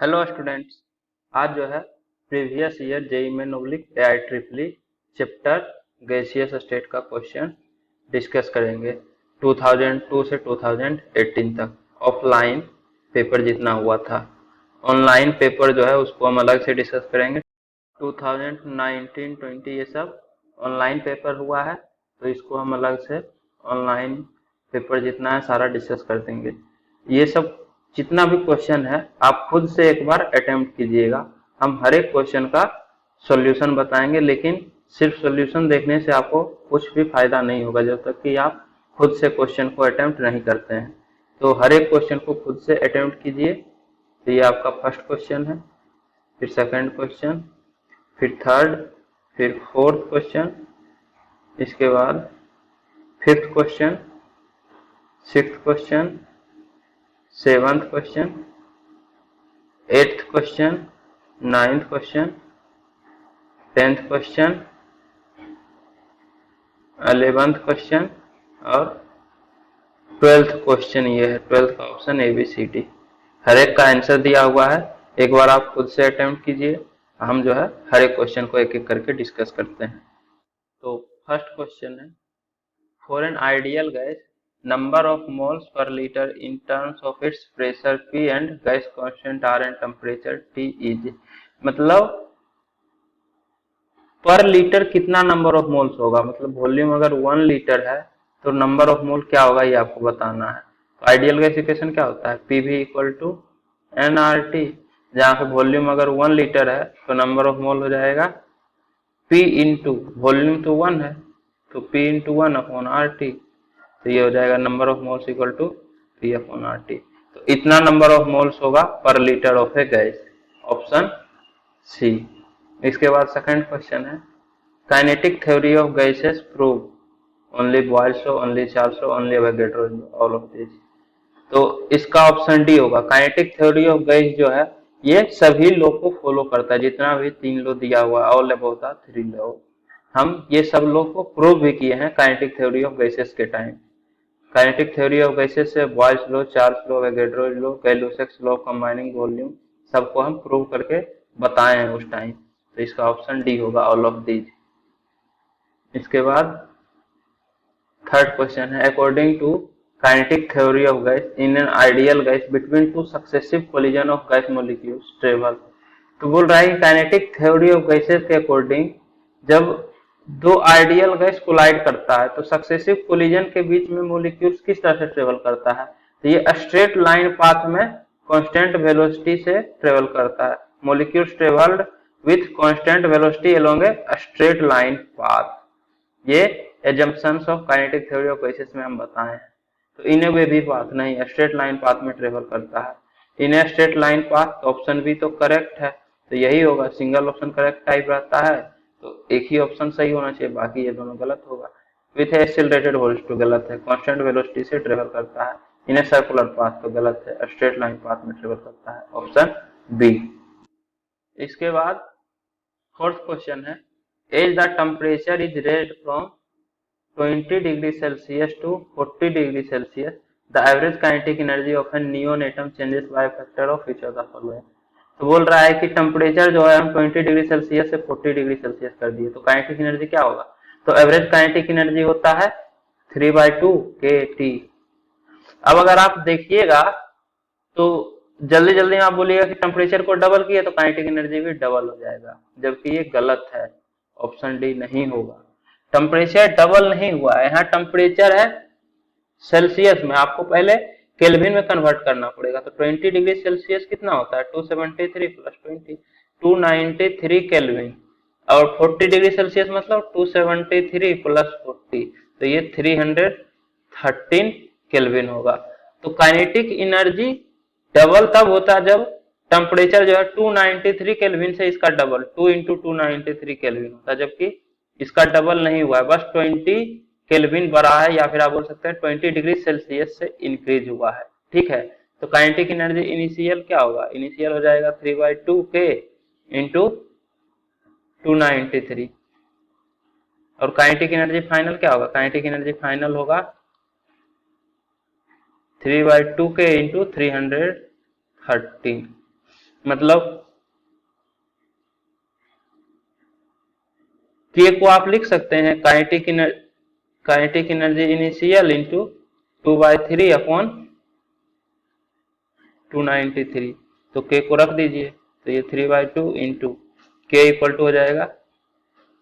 Hello students. आज जो है previous year JEE main oblique AIEEE chapter gaseous state का क्वेश्चन डिस्कस करेंगे 2002 से 2018 तक। ऑफलाइन पेपर जितना हुआ था, ऑनलाइन पेपर जो है उसको हम अलग से डिस्कस करेंगे। 2019-20 ये सब ऑनलाइन पेपर हुआ है, तो इसको हम अलग से ऑनलाइन पेपर जितना है सारा डिस्कस कर देंगे। ये सब जितना भी क्वेश्चन है आप खुद से एक बार अटेम्प्ट कीजिएगा। हम हर एक क्वेश्चन का सॉल्यूशन बताएंगे, लेकिन सिर्फ सॉल्यूशन देखने से आपको कुछ भी फायदा नहीं होगा जब तक कि आप खुद से क्वेश्चन को अटेम्प्ट नहीं करते हैं। तो हर एक क्वेश्चन को खुद से अटेम्प्ट कीजिए। तो ये आपका फर्स्ट क्वेश्चन है, फिर सेकंड क्वेश्चन, फिर थर्ड, फिर फोर्थ क्वेश्चन, इसके बाद fifth question, sixth question, seventh question, eighth question, ninth question, 10th question, 11th question और 12th क्वेश्चन। ये है 12th का ऑप्शन ABCD। हर एक का आंसर दिया हुआ है, एक बार आप खुद से अटेम्प्ट कीजिए। हम जो है हर एक क्वेश्चन को एक एक करके डिस्कस करते हैं। तो फर्स्ट क्वेश्चन है, for an ideal gas number of moles per liter in terms of its pressure P and gas constant R and temperature T is। मतलब पर लीटर कितना नंबर ऑफ मोल्स होगा, मतलब वॉल्यूम अगर 1 लीटर है तो number of मोल क्या होगा ये आपको बताना है। तो आइडियल गैस इक्वेशन क्या होता है, PV इक्वल टू nRT। जहाँ पे वॉल्यूम अगर 1 लीटर है तो नंबर ऑफ मोल हो जाएगा P इंटू वॉल्यूम तो 1 है तो P इंटू 1 अपॉन RT। तो ये हो जाएगा number of moles equal to P upon RT। तो इतना नंबर ऑफ मोल्स होगा पर litre of a gas, option C. इसके बाद सेकंड क्वेश्चन है, kinetic theory of gases prove only Boyle's law, only Charles law, only Avogadro law, all of this. तो इसका option D होगा। काइनेटिक थ्योरी ऑफ गैस जो है ये सभी लॉ को फॉलो करता है, जितना भी 3 लॉ दिया हुआ है, ऑल अबव द 3 लॉ। हम ये सब लॉ को प्रूव भी किए हैं काइनेटिक थ्योरी ऑफ गैसेस के time. Kinetic theory of gases से Boyle's law, Charles law, Avogadro law, Gay Lussac's law, combining volume, सबको हम प्रूव करके बताए हैं उस टाइम। तो इसका ऑप्शन डी होगा, ऑल ऑफ दीज। इसके बाद थर्ड क्वेश्चन है, according to kinetic theory of gas in an ideal gas between two successive collision of gas molecules travel. तो बोल रहा है कि काइनेटिक थ्योरी ऑफ गैसेस के अकॉर्डिंग जब दो आइडियल गैस कोलाइड करता है तो सक्सेसिव कोलिजन के बीच में मॉलिक्यूल्स किस तरह से ट्रेवल करता है। तो ये स्ट्रेट लाइन पाथ में कांस्टेंट वेलोसिटी से ट्रेवल करता है। Molecules travelled with constant velocity along a straight line path. ये assumptions of kinetic theory of gases में हम बताए हैं। तो इन ए वे भी पाथ नहीं, स्ट्रेट लाइन पाथ में ट्रेवल करता है। In a straight line path, option B तो करेक्ट है, तो यही होगा। सिंगल ऑप्शन करेक्ट टाइप रहता है तो एक ही ऑप्शन सही होना चाहिए, बाकी ये दोनों गलत होगा। विथ एक्सेलरेटेड वेलोसिटी गलत है, कांस्टेंट वेलोसिटी से ट्रेवल करता है। इन ए सर्कुलर पाथ तो गलत है, स्ट्रेट लाइन पाथ में ट्रेवल करता है, ऑप्शन बी। इसके बाद फोर्थ क्वेश्चन है, as the temperature is range from 20 degree Celsius to 40 degree Celsius the average kinetic energy of an neon atom changes by factor of each of the following. तो बोल रहा है कि temperature जो है हम 20 डिग्री सेल्सियस से 40 डिग्री सेल्सियस कर दिए तो काइनेटिक एनर्जी क्या होगा। तो एवरेज काइनेटिक एनर्जी होता है 3/2 kT। अब अगर आप देखिएगा तो जल्दी जल्दी में आप बोलिएगा कि टेम्परेचर को डबल किया तो काइनेटिक एनर्जी भी डबल हो जाएगा, जबकि ये गलत है, ऑप्शन डी नहीं होगा। टेम्परेचर डबल नहीं हुआ है, यहाँ टेम्परेचर है सेल्सियस में, आपको पहले केल्विन में कन्वर्ट करना पड़ेगा। तो 20 डिग्री सेल्सियस कितना होता है, 273 प्लस 20, 293 केल्विन। और 40 डिग्री सेल्सियस मतलब 273 प्लस 40, तो ये 313 केल्विन होगा। तो काइनेटिक एनर्जी डबल तब होता है जब टेम्परेचर जो है 293 केल्विन से इसका डबल 2 इंटू 293 केल्विन होता है, जबकि इसका डबल नहीं हुआ है, बस 20 केल्विन बढ़ा है, या फिर आप बोल सकते हैं 20 डिग्री सेल्सियस से इंक्रीज हुआ है। ठीक है, तो काइनेटिक एनर्जी इनिशियल क्या होगा, इनिशियल हो जाएगा 3/2 k इंटू 293। और काइनेटिक एनर्जी फाइनल क्या होगा, काइनेटिक एनर्जी फाइनल होगा 3/2 k इंटू 313। मतलब के को आप लिख सकते हैं kinetic energy initial into 2/3 upon 293। तो के को रख दीजिए, तो ये 3/2 इंटू के इक्वल टू हो जाएगा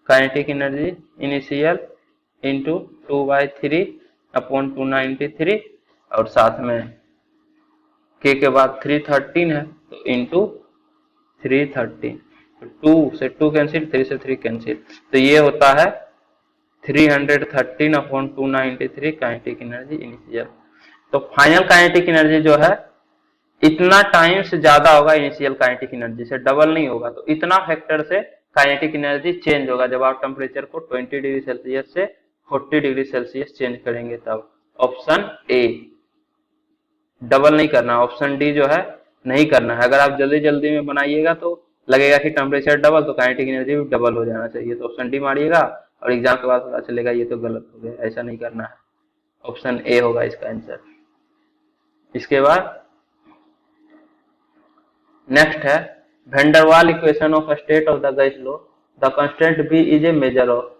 kinetic energy initial into 2/3 upon 293, और साथ में के बाद 313 है तो इंटू 313। 2 से 2 कैंसिल, 3 से 3 कैंसिल, तो ये होता है 313 अपॉन 293 काइनेटिक एनर्जी इनिशियल। तो फाइनल काइनेटिक एनर्जी जो है इतना टाइम से ज्यादा होगा इनिशियल काइनेटिक एनर्जी से, डबल नहीं होगा। तो इतना फैक्टर से काइनेटिक एनर्जी चेंज होगा जब आप टेम्परेचर को 20 डिग्री सेल्सियस से 40 डिग्री सेल्सियस चेंज करेंगे तब। ऑप्शन ए, डबल नहीं करना। ऑप्शन डी जो है नहीं करना है। अगर आप जल्दी जल्दी में बनाइएगा तो लगेगा कि टेम्परेचर डबल, तो काइनेटिक एनर्जी भी डबल हो जाना चाहिए। तो ऑप्शन डी मारिएगा और एग्जाम के बाद पता चलेगा ये तो गलत हो गया, ऐसा नहीं करना है। ऑप्शन ए होगा इसका आंसर। इसके बाद नेक्स्ट है van der Waals equation of state of the gas लो, the constant B is a measure of.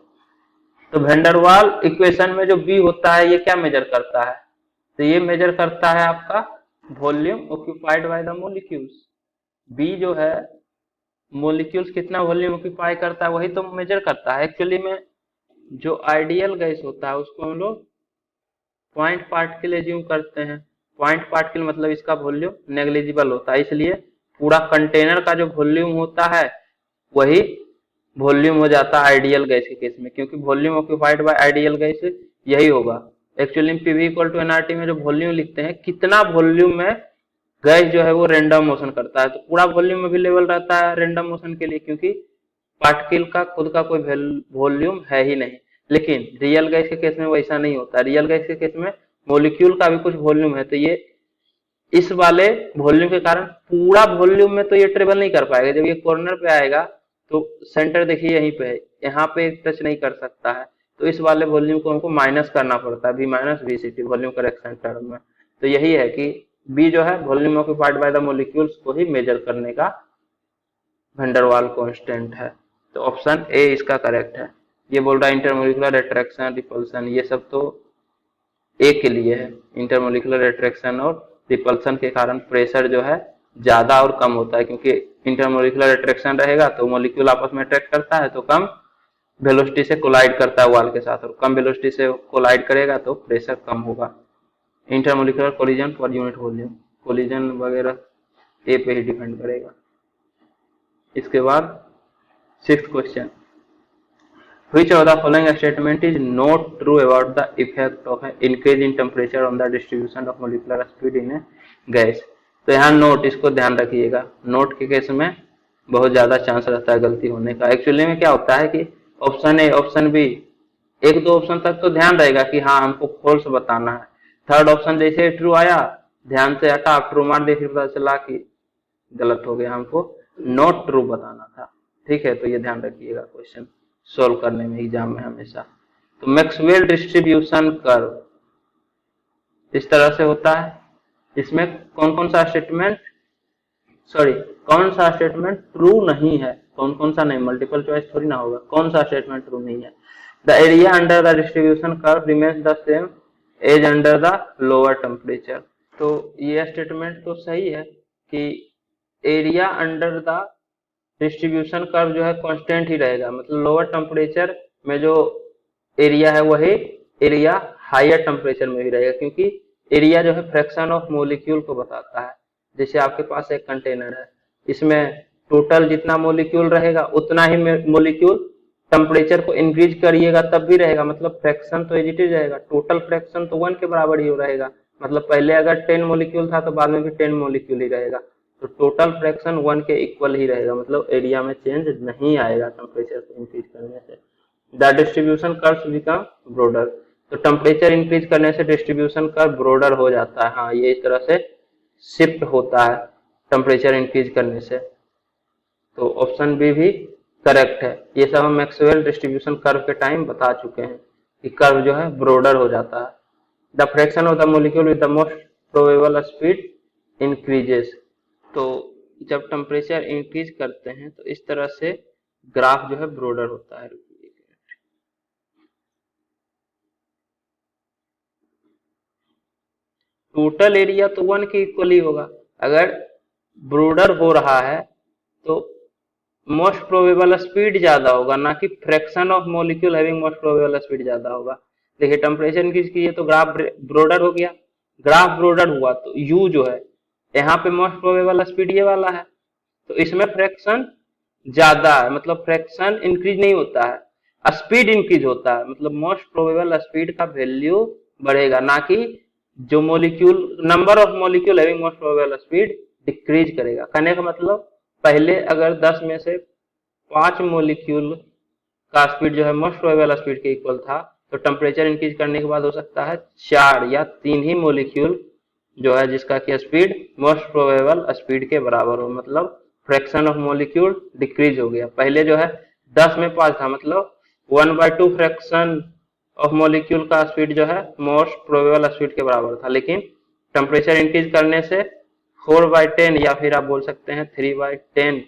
तो वेंडरवाल इक्वेशन में जो बी होता है ये क्या मेजर करता है? तो ये मेजर करता है आपका volume occupied by the molecules. B जो है मोलिक्यूल्स कितना वॉल्यूम ऑक्यूपाई करता है वही तो मेजर करता है। एक्चुअली में जो आइडियल गैस होता है उसको हम लोग पॉइंट पार्टिकल एज्यूम करते हैं। पॉइंट पार्टिकल मतलब इसका वॉल्यूम नेग्लिजिबल होता है, इसलिए पूरा कंटेनर का जो वॉल्यूम होता है वही वॉल्यूम हो जाता है आइडियल गैस के केस में, क्योंकि volume occupied by ideal gas यही होगा। Actually PV equal to nRT में जो वॉल्यूम लिखते हैं, कितना वॉल्यूम में गैस जो है वो रेंडम मोशन करता है, तो पूरा वॉल्यूम अवेलेबल रहता है रेंडम मोशन के लिए, क्योंकि पार्टिकल का खुद का कोई वॉल्यूम है ही नहीं। लेकिन रियल गैस के केस में वैसा नहीं होता। रियल गैस के केस में मोलिक्यूल का भी कुछ वॉल्यूम है, तो ये इस वाले वॉल्यूम के कारण पूरा वॉल्यूम में तो ये ट्रेवल नहीं कर पाएगा। जब ये कॉर्नर पे आएगा तो सेंटर देखिए यहीं पे है, यहाँ पे टच नहीं कर सकता है, तो इस वाले वॉल्यूम को हमको माइनस करना पड़ता है, B minus V C T volume correction term में। तो यही है कि बी जो है volume occupied by the molecules को ही मेजर करने का वेंडरवाल कांस्टेंट है। तो ऑप्शन ए इसका करेक्ट है। ये बोल रहा है इंटरमोलिकुलर अट्रैक्शन, रिपल्सन, ये सब तो ए के लिए है। इंटरमोलिकुलर अट्रैक्शन और रिपल्सन के कारण प्रेशर जो है ज्यादा और कम होता है, क्योंकि इंटरमोलिकुलर अट्रैक्शन रहेगा तो मोलिक्यूल आपस में अट्रैक्ट करता है तो कम वेलोसिटी से कोलाइड करता है वॉल के साथ, और कम वेलोसिटी से कोलाइड करेगा तो प्रेशर कम होगा। Intermolecular collision per unit volume, collision वगैरह ए पे ही डिपेंड करेगा। इसके बाद 6th question, which of the following statement is not true about the effect of an increase in temperature on the distribution of molecular speed in a gas। तो यहाँ note, इसको ध्यान रखिएगा, नोट के केस में बहुत ज्यादा चांस रहता है गलती होने का। एक्चुअली में क्या होता है कि ऑप्शन ए ऑप्शन बी एक दो ऑप्शन तक तो ध्यान रहेगा कि हाँ हमको फॉल्स बताना है। थर्ड ऑप्शन जैसे ट्रू आया ध्यान से हटा, ट्रू मार दे, फिर पता चला कि गलत हो गया, हमको नॉट ट्रू बताना था। ठीक है, तो ये ध्यान रखिएगा क्वेश्चन सोल्व करने में एग्जाम में हमेशा। तो मैक्सवेल डिस्ट्रीब्यूशन कर्व इस तरह से होता है। इसमें कौन कौन सा स्टेटमेंट ट्रू नहीं है, कौन कौन सा नहीं, मल्टीपल चॉइस थोड़ी ना होगा, कौन सा स्टेटमेंट ट्रू नहीं है। The area under the distribution curve remains the same as under the lower temperature. तो ये स्टेटमेंट तो सही है कि area under the distribution curve जो है कांस्टेंट ही रहेगा, मतलब लोअर टेम्परेचर में जो एरिया है वही एरिया हायर टेम्परेचर में भी रहेगा, क्योंकि एरिया जो है फ्रैक्शन ऑफ मोलिक्यूल को बताता है। जैसे आपके पास एक कंटेनर है, इसमें टोटल जितना मोलिक्यूल रहेगा उतना ही मोलिक्यूल टेम्परेचर को इंक्रीज करिएगा तब भी रहेगा, मतलब फ्रैक्शन तो एज इट इज रहेगा। टोटल फ्रैक्शन तो 1 के बराबर ही रहेगा, मतलब पहले अगर 10 मोलिक्यूल था तो बाद में भी 10 मोलिक्यूल ही रहेगा, तो टोटल फ्रैक्शन 1 के इक्वल ही रहेगा, मतलब एरिया में चेंज नहीं आएगा टेम्परेचर को इंक्रीज करने से। The distribution curves become broader, तो टेम्परेचर इंक्रीज करने से डिस्ट्रीब्यूशन कर्व ब्रॉडर हो जाता है। हाँ, ये इस तरह से शिफ्ट होता है टेम्परेचर इंक्रीज करने से। तो ऑप्शन बी भी करेक्ट है। ये सब हम मैक्सवेल डिस्ट्रीब्यूशन कर्व के टाइम बता चुके हैं कि कर्व जो है ब्रॉडर हो जाता है। The fraction of the molecule with the most probable speed increases, तो जब टेम्परेचर इंक्रीज करते हैं तो इस तरह से ग्राफ जो है ब्रॉडर होता है। टोटल एरिया तो 1 के इक्वल ही होगा। अगर ब्रॉडर हो रहा है तो मोस्ट प्रोबेबल स्पीड ज्यादा होगा, ना कि fraction of molecule having most probable speed ज्यादा होगा। देखिए टेम्परेचर इंक्रीज कीजिए तो ग्राफ ब्रॉडर हो गया, ग्राफ ब्रॉडर हुआ तो यू जो है यहाँ पे मोस्ट प्रोबेबल स्पीड ये वाला है, तो इसमें फ्रैक्शन ज्यादा है, मतलब फ्रैक्शन इंक्रीज नहीं होता है, स्पीड इंक्रीज होता है, मतलब मोस्ट प्रोबेबल स्पीड का वैल्यू बढ़ेगा, ना कि जो molecule number of molecule having most probable speed decrease करेगा। कहने का मतलब पहले अगर 10 में से 5 मॉलिक्यूल का स्पीड जो है मोस्ट प्रोबेबल स्पीड के इक्वल था, तो टेम्परेचर इंक्रीज करने के बाद हो सकता है 4 या 3 ही मॉलिक्यूल जो है जिसका की स्पीड मोस्ट प्रोबेबल स्पीड के बराबर हो, मतलब फ्रैक्शन ऑफ मॉलिक्यूल डिक्रीज हो गया। पहले जो है 10 में 5 था, मतलब 1/2 फ्रैक्शन ऑफ मॉलिक्यूल का स्पीड जो है मोस्ट प्रोबेबल स्पीड के बराबर था, लेकिन टेम्परेचर इंक्रीज करने से 4/10 या फिर आप बोल सकते हैं 3/10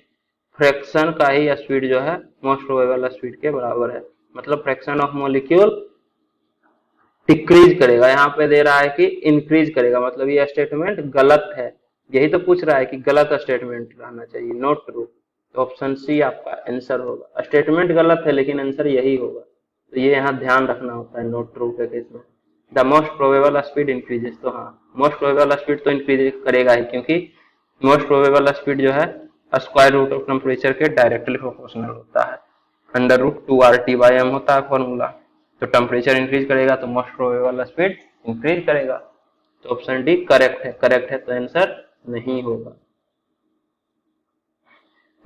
फ्रैक्शन का ही स्पीड जो है मोस्ट प्रोबेबल स्पीड के बराबर है, मतलब फ्रैक्शन ऑफ मॉलिक्यूल डिक्रीज करेगा। यहाँ पे दे रहा है कि इंक्रीज करेगा, मतलब ये स्टेटमेंट गलत है। यही तो पूछ रहा है कि गलत स्टेटमेंट रहना चाहिए, नॉट ट्रू, तो ऑप्शन सी आपका आंसर होगा। स्टेटमेंट गलत है लेकिन आंसर यही होगा, तो ये यहाँ ध्यान रखना होता है नॉट ट्रू के केस में। The most probable speed increases, तो हाँ मोस्ट प्रोबेबल स्पीड तो इंक्रीज करेगा ही, क्योंकि मोस्ट प्रोबेबल स्पीड जो है स्क्वायर रूट ऑफ टेम्परेचर के डायरेक्टली प्रोपोर्शनल होता है, √2RT/m होता है फॉर्मूला। तो टेम्परेचर इंक्रीज करेगा तो मोस्ट प्रोबेबल स्पीड इंक्रीज करेगा, तो ऑप्शन डी करेक्ट है। करेक्ट है तो आंसर नहीं होगा।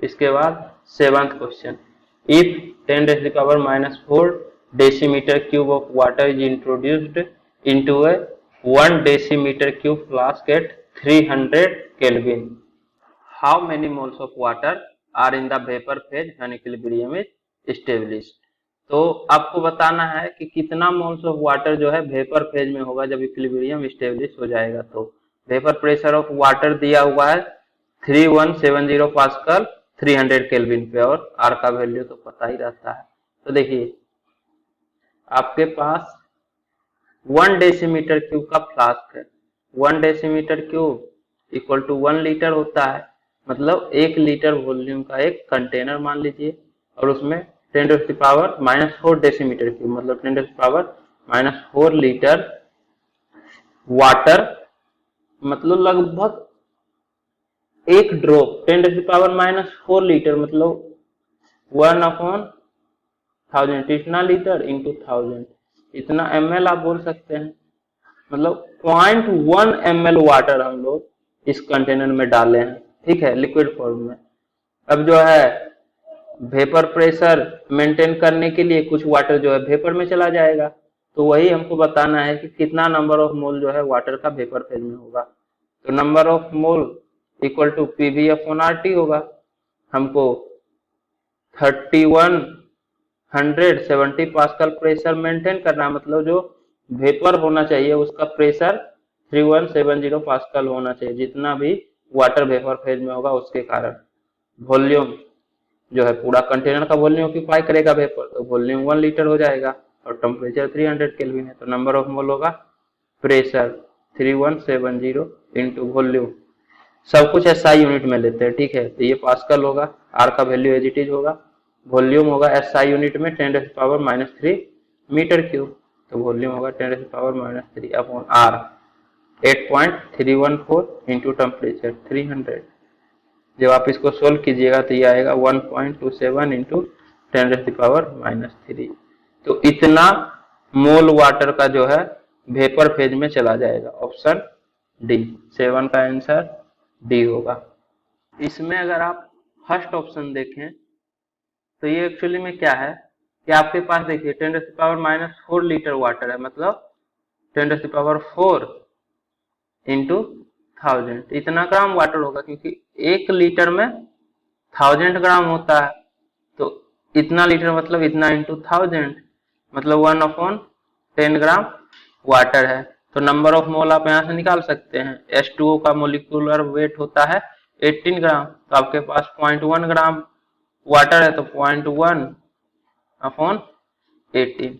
इसके बाद 7th question, if 10⁻⁻4 decimeter cube of water is introduced into a 1 decimeter cube flask at 300 Kelvin, how many moles of water are in the vapor phase when equilibrium is established? तो आपको बताना है कि कितना मोल्स ऑफ वाटर जो है vapour phase में होगा जब इक्विलिब्रियम स्टेब्लिश हो जाएगा। तो वेपर प्रेशर ऑफ वाटर दिया हुआ है 3170 पास्कल 300 केल्विन पे, और आर का वैल्यू तो पता ही रहता है। तो देखिए आपके पास 1 डेसीमीटर क्यूब का फ्लास्क है, 1 decimetre cube equal to 1 litre होता है, मतलब 1 लीटर वॉल्यूम का एक कंटेनर मान लीजिए, और उसमें 10⁻⁻4 डेसीमीटर क्यूब मतलब 10⁻⁻4 लीटर वाटर, मतलब लगभग एक ड्रॉप 10⁻⁻4 लीटर मतलब 1/1000, इतना लीटर इंटू 1000, इतना ml आप बोल सकते हैं, मतलब 0.1 ml वाटर हम लोग इस कंटेनर में डाले हैं, ठीक है, लिक्विड फॉर्म में। अब जो है वेपर प्रेशर मेंटेन करने के लिए कुछ वाटर जो है वेपर में चला जाएगा, तो वही हमको बताना है कि कितना नंबर ऑफ मोल जो है वाटर का वेपर फेज में होगा। तो number of mole equal to PV/RT होगा। हमको 3170 पास्कल प्रेशर मेंटेन करना, मतलब जो वेपर होना चाहिए उसका प्रेशर 3170 पास्कल होना चाहिए, जितना भी वाटर वेपर फेज में होगा उसके कारण। वॉल्यूम जो है पूरा कंटेनर का वॉल्यूम ऑक्यूपाई करेगा वेपर, तो वॉल्यूम 1 लीटर हो जाएगा, और टेम्परेचर 300 केल्विन है, तो नंबर ऑफ मोल होगा प्रेशर 3170 इंटू वॉल्यूम, सब कुछ SI यूनिट में लेते हैं, ठीक है, तो ये पास्कल होगा, आर का वैल्यू एज इट इज होगा, वॉल्यूम होगा SI यूनिट में 10⁻³ मीटर क्यूब, तो वॉल्यूम होगा 10⁻³ अपॉन आर 8.314 इंटू टेम्परेचर 300। जब आप इसको सोल्व कीजिएगा तो ये आएगा 1.27 इंटू 10⁻³ तो इतना मोल वाटर का जो है वेपर फेज में चला जाएगा। ऑप्शन डी 7 का आंसर डी होगा। इसमें अगर आप फर्स्ट ऑप्शन देखें तो ये एक्चुअली में क्या है कि आपके पास देखिए 10⁻⁻4 लीटर वाटर है, मतलब 10⁻4 इंटू 1000, इतना ग्राम वाटर होगा, क्योंकि 1 लीटर में 1000 ग्राम होता है, तो इतना लीटर मतलब इतना इंटू 1000, मतलब 1/10 ग्राम वाटर है। तो नंबर ऑफ मोल आप यहाँ से निकाल सकते हैं। H2O का मोलिकुलर वेट होता है 18 ग्राम, तो आपके पास 0.1 ग्राम वाटर है, तो 0.1 अपॉन 18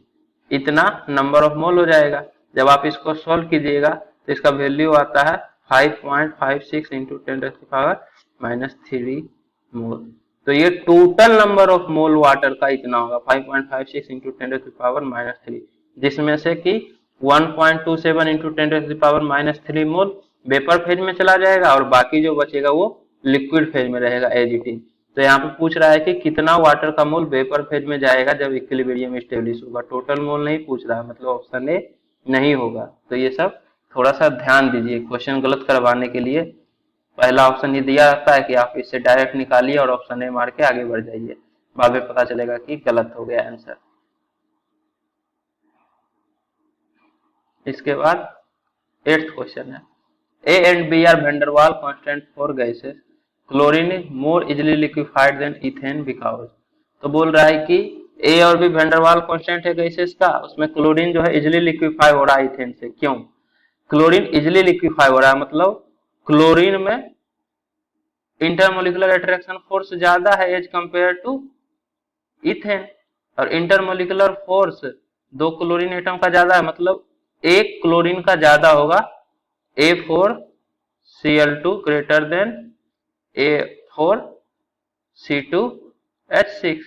इतना नंबर ऑफ मोल हो जाएगा। जब आप इसको सॉल्व कीजिएगा तो इसका वैल्यू आता है 5.56 इंटू 10⁻³ मोल। तो ये total number of mole water का इतना होगा 5.56 इंटू 10⁻³ जिसमें से कि 1.27 इंटू 10⁻³ मोल वेपर फेज में चला जाएगा और बाकी जो बचेगा वो लिक्विड फेज में रहेगा एज इट इज। तो यहाँ पे पूछ रहा है कि कितना वाटर का मोल वेपर फेज में जाएगा जब इक्विलिब्रियम स्टेब्लिश होगा, टोटल मोल नहीं पूछ रहा है, मतलब ऑप्शन ए नहीं होगा। तो ये सब थोड़ा सा ध्यान दीजिए, क्वेश्चन गलत करवाने के लिए पहला ऑप्शन ये दिया रहता है कि आप इससे डायरेक्ट निकालिए और ऑप्शन ए मार के आगे बढ़ जाइए, बाद में पता चलेगा कि गलत हो गया आंसर। इसके बाद 8th क्वेश्चन है, A and B are van der Waals constant for gases, chlorine is more easily liquefied than ethane because. तो बोल रहा है कि ए और B van der Waals constant है गैसेस का, उसमें क्लोरीन जो है इजिली लिक्विफाई हो रहा है इथेन से। क्यों क्लोरीन इजिली लिक्विफाई हो रहा है? मतलब क्लोरीन में इंटरमोलिकुलर अट्रैक्शन फोर्स ज्यादा है एज कंपेयर टू इथेन, और इंटरमोलिकुलर फोर्स दो क्लोरीन एटम का ज्यादा है, मतलब एक क्लोरीन का ज्यादा होगा A4Cl2 ग्रेटर देन A4C2H6।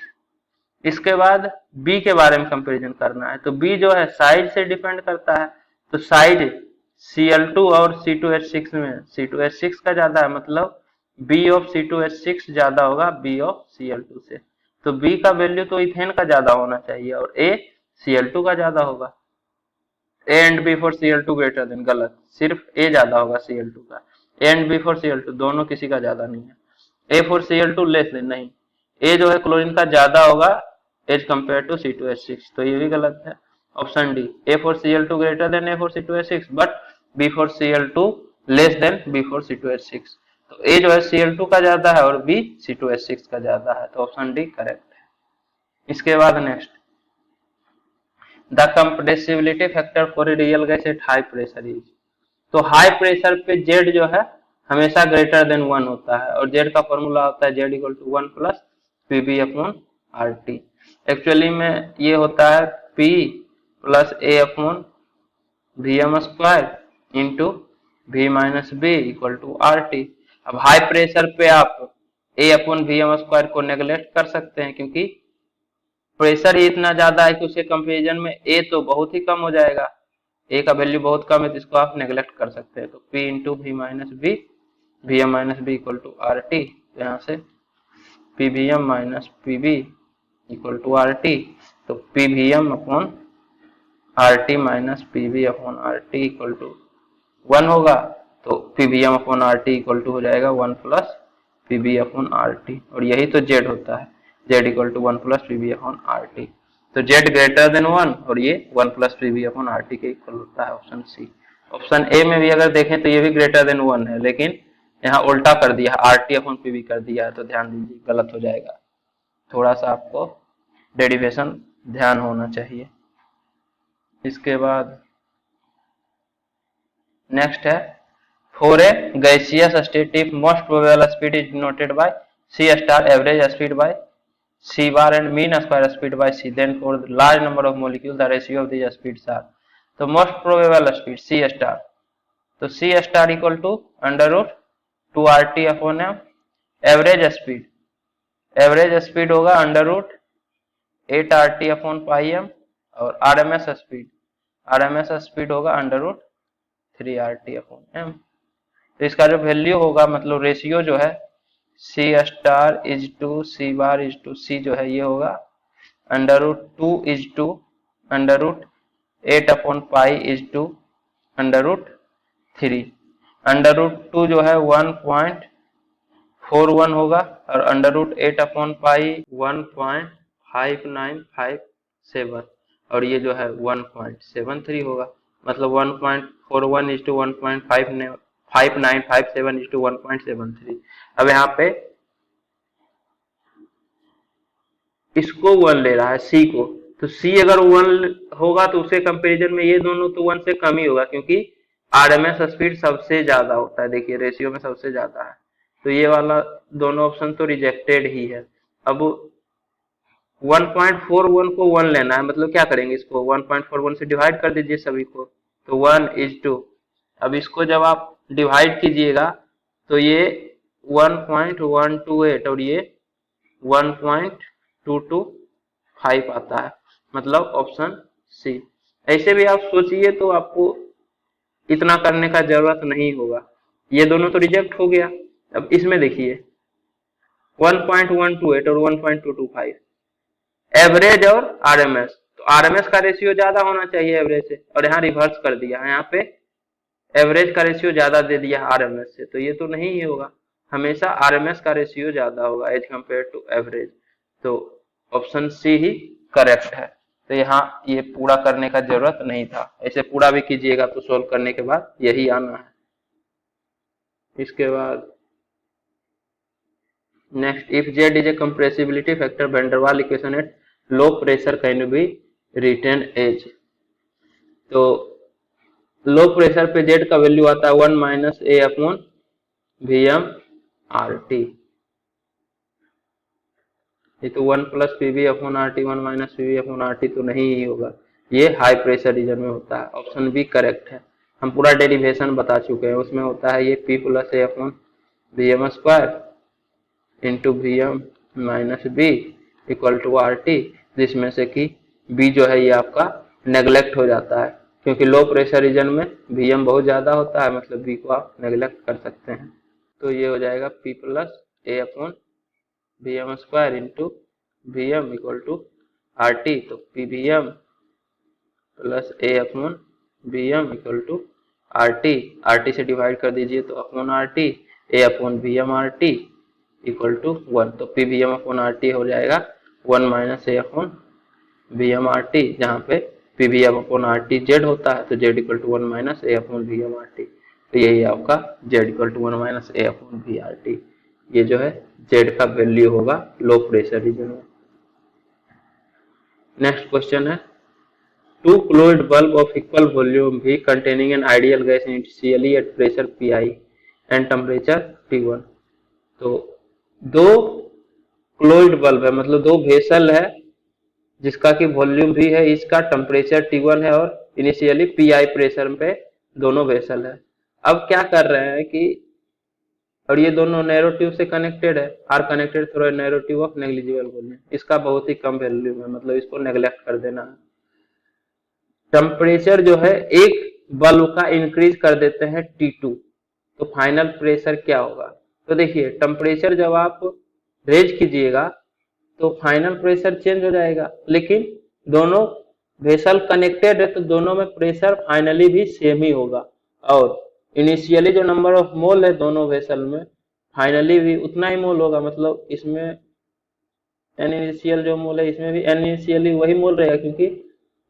इसके बाद बी के बारे में कंपैरिजन करना है, तो बी जो है साइज से डिपेंड करता है, तो साइज Cl2 और C2H6 में C2H6 का ज्यादा है, मतलब B ऑफ C2H6 ज्यादा होगा B ऑफ Cl2 से। तो B का वैल्यू तो इथेन का ज्यादा होना चाहिए और A Cl2 का ज्यादा होगा। A and B for Cl2 greater than, गलत, सिर्फ A ज्यादा होगा Cl2 का। A and B for Cl2 दोनों किसी का ज्यादा नहीं है। A for Cl2 less than, नहीं, A जो है क्लोरीन का ज्यादा होगा एज कंपेयर टू C2H6, तो ये भी गलत है। Option D, A for Cl2 greater than A for C2H6 but B for Cl2 less than B for C2H6। तो A जो है Cl2 का ज्यादा है और B C2H6 का ज्यादा है, तो ऑप्शन डी करेक्ट है। इसके बाद next, the compressibility factor for a real gas at high pressure is. तो हाई प्रेशर पे जेड जो है हमेशा ग्रेटर देन 1 होता है और जेड का फॉर्मूला होता है Z equal to 1 plus PB upon RT. Actually में ये होता है P plus A upon V M square into V minus B equal to R T. अब हाई प्रेशर पे आप A upon V M square को नेग्लेक्ट कर सकते हैं क्योंकि प्रेशर ही इतना ज्यादा है कि उसके कंपेरिजन में ए तो बहुत ही कम हो जाएगा, ए का वैल्यू बहुत कम है, तो इसको आप नेग्लेक्ट कर सकते हैं। तो P into V minus B V M minus B equal to R T, तो यहाँ से P V M minus P B equal to R T, तो P V M upon R T minus P V upon R T equal to 1 होगा, तो P V M upon R T equal to हो जाएगा 1 plus P B upon R T, और यही तो Z होता है, Z equal to 1 plus P B upon R T. तो जेड ग्रेटर देन 1 और ये 1 plus P B upon R T के इक्वल होता है, ऑप्शन सी। ऑप्शन ए में भी अगर देखें तो ये भी ग्रेटर देन 1 है, लेकिन यहाँ उल्टा कर दिया है, R T upon P B कर दिया है, तो ध्यान दीजिए गलत हो जाएगा। थोड़ा सा आपको डेरिवेशन ध्यान होना चाहिए। इसके बाद नेक्स्ट है, for a gaseous state if most probable speed is denoted by C star average speed by C bar and mean square speed by C, then for the large number of molecules the ratio of these speeds are, तो most probable speed C star, तो C star equal to under root 2 RT upon M, average speed होगा under root 8 RT upon pi M, और RMS speed होगा under root 3 RT upon M। तो इसका जो value होगा, मतलब रेशियो जो है C star is to C bar is to C जो है ये होगा under root 2 is to under root 8 upon pi is to under root 3। Under root 2 जो है 1.41 होगा और अंडर रूट 8 अपॉन पाई 1.5957 और ये जो है 1.73 होगा, मतलब 1.41 इज टू 1.5957 इज टू 1.73। अब यहाँ पे इसको 1 ले रहा है C को, तो C अगर 1 होगा तो उसके कंपैरिजन में ये दोनों तो 1 से कम ही होगा, क्योंकि आरएमएस स्पीड सबसे ज्यादा होता है, देखिए रेशियो में सबसे ज्यादा है, तो ये वाला दोनों ऑप्शन तो रिजेक्टेड ही है। अब 1.41 को 1 लेना है, मतलब क्या करेंगे, इसको 1.41 से डिवाइड कर दीजिए सभी को, तो 1:2। अब इसको जब आप डिवाइड कीजिएगा तो ये 1.128 और ये 1.225 आता है, मतलब ऑप्शन सी। ऐसे भी आप सोचिए तो आपको इतना करने का जरूरत नहीं होगा, ये दोनों तो रिजेक्ट हो गया। अब इसमें देखिए 1.128 और 1.225, एवरेज और आरएमएस, तो आरएमएस का रेशियो ज्यादा होना चाहिए एवरेज से, और यहाँ रिवर्स कर दिया, यहाँ पे एवरेज का रेशियो ज्यादा दे दिया आरएमएस से, तो ये तो नहीं ही होगा, हमेशा आरएमएस का रेशियो ज्यादा होगा एज कम्पेयर टू एवरेज। तो ऑप्शन सी ही करेक्ट है। तो यहाँ ये पूरा करने का जरूरत नहीं था, ऐसे पूरा भी कीजिएगा तो सोल्व करने के बाद यही आना है। इसके बाद next, if Z is a compressibility factor van der Waals equation at low pressure can be written as. तो लो प्रेशर पे जेड का वैल्यू आता है 1 minus A upon VM R T. ये तो 1 plus PV upon R T, 1 minus PV upon R T तो नहीं ही होगा, ये हाई प्रेशर रीजन में होता है। ऑप्शन बी करेक्ट है, हम पूरा डेरिवेशन बता चुके हैं, उसमें होता है ये P plus A upon V M square into V M minus B equal to R T, जिसमें से कि बी जो है ये आपका नेग्लेक्ट हो जाता है, क्योंकि लो प्रेशर रीजन में वी एम बहुत ज्यादा होता है, मतलब बी को आप नेग्लेक्ट कर सकते हैं। तो ये हो जाएगा P plus A upon V M square into V M equal to R T, तो P V M plus A upon V M equal to R T से डिवाइड कर दीजिए तो upon R T, A upon V M R T equal to 1, तो P V M upon R T हो जाएगा 1 minus A upon V M R T, जहाँ पे P V M upon R T Z होता है, तो Z equal to 1 minus A upon V M R T, तो यही आपका Z equal to 1 minus A upon V R T, ये जो है जेड का वैल्यू होगा लो प्रेशर रीजन में। नेक्स्ट क्वेश्चन है, two fluid bulb of equal volume भी containing an ideal gas initially at pressure Pi and temperature T1। तो दो फ्लूइड बल्ब है, मतलब दो वेसल है जिसका कि वॉल्यूम भी है, इसका टेम्परेचर T1 है और इनिशियली Pi प्रेशर पे दोनों वेसल है। अब क्या कर रहे हैं कि, और ये दोनों नैरो ट्यूब से कनेक्टेड है, are connected through narrow tube of negligible volume, इसका बहुत ही कम वैल्यू है, मतलब इसको नेग्लेक्ट कर देना है। टेम्परेचर जो है एक बल्ब का इंक्रीज कर देते हैं T2, तो फाइनल प्रेशर क्या होगा। तो देखिए टेम्परेचर जब आप रेज कीजिएगा तो फाइनल प्रेशर चेंज हो जाएगा, लेकिन दोनों वेसल कनेक्टेड है तो दोनों में प्रेशर फाइनली भी सेम ही होगा, और इनिशियली जो नंबर ऑफ मोल है दोनों वेसल में फाइनली भी उतना ही मोल होगा, मतलब इसमें एन इनिशियल जो मोल है इसमें भी एन इनिशियली वही मोल रहेगा, क्योंकि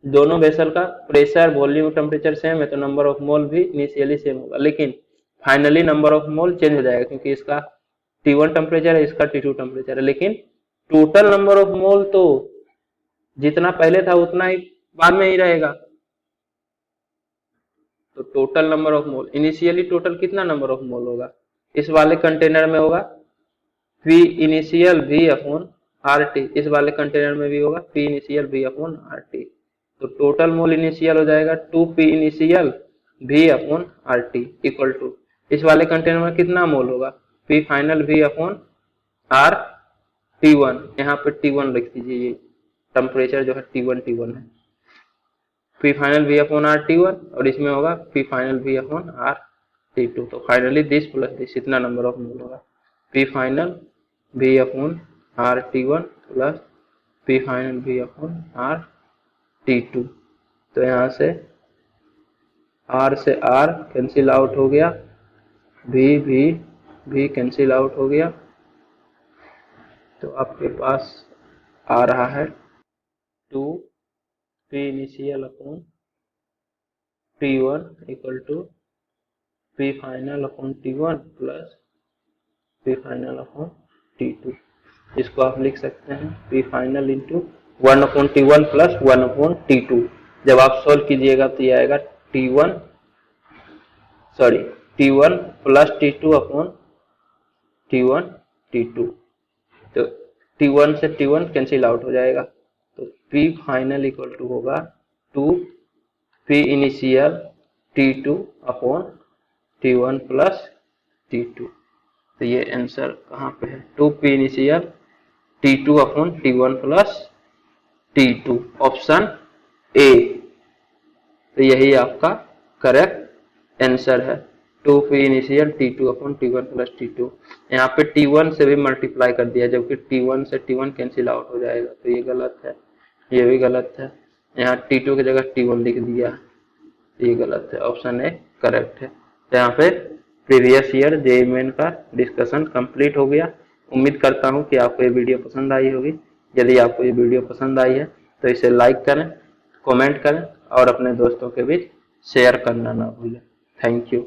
दोनों वेसल का प्रेशर वॉल्यूम टेम्परेचर सेम है, तो नंबर ऑफ मोल भी इनिशियली सेम होगा, लेकिन finally number of mole change हो जाएगा, क्योंकि इसका T1 टेम्परेचर है, इसका T2 टेम्परेचर है, लेकिन टोटल नंबर ऑफ मोल तो जितना पहले था उतना ही बाद में ही रहेगा। तो total number of mole initially total कितना नंबर ऑफ मोल होगा, इस वाले कंटेनर में होगा P initial V upon R T, इस वाले कंटेनर में भी होगा P initial V upon R T, तो टोटल मोल इनिशियल हो जाएगा 2P initial V upon R T equal to, इस वाले कंटेनर में कितना मोल होगा, P final V upon R T1, यहाँ पे T1 लिख दीजिए, ये टेम्परेचर जो है T1 है, P final V upon R T1, और इसमें होगा P final V upon R T2, तो फाइनली दिस प्लस दिस इतना नंबर ऑफ मोल होगा, P final V upon R T1 plus P final V upon R T2। तो यहाँ से R cancel out हो गया, V कैंसिल आउट हो गया, तो आपके पास आ रहा है 2P initial upon T1 equal to P final upon T1 plus P final upon T2। इसको आप लिख सकते हैं P final into 1 upon T1 plus 1 upon T2। जब आप सोल्व कीजिएगा तो ये आएगा T1 plus T2 upon T1 T2, तो T1 से T1 कैंसिल आउट हो जाएगा, तो P फाइनल इक्वल टू होगा 2 P initial T2 upon T1 plus T2। तो ये आंसर कहाँ पे है, 2 P initial T2 upon T1 plus T2, option A. तो यही आपका करेक्ट आंसर है, 2 P initial T2 upon T1 plus T2। यहाँ पे T1 से भी मल्टीप्लाई कर दिया, जबकि T1 से T1 कैंसिल आउट हो जाएगा, तो ये गलत है, ये भी गलत है। यहाँ T2 की जगह T1 लिख दिया, ये गलत है, ऑप्शन ए करेक्ट है। तो यहाँ पे प्रीवियस ईयर जेईई मेन का डिस्कशन कंप्लीट हो गया। उम्मीद करता हूँ कि आपको ये वीडियो पसंद आई होगी। यदि आपको ये वीडियो पसंद आई है तो इसे लाइक करें, कमेंट करें और अपने दोस्तों के बीच शेयर करना ना भूलें। Thank you.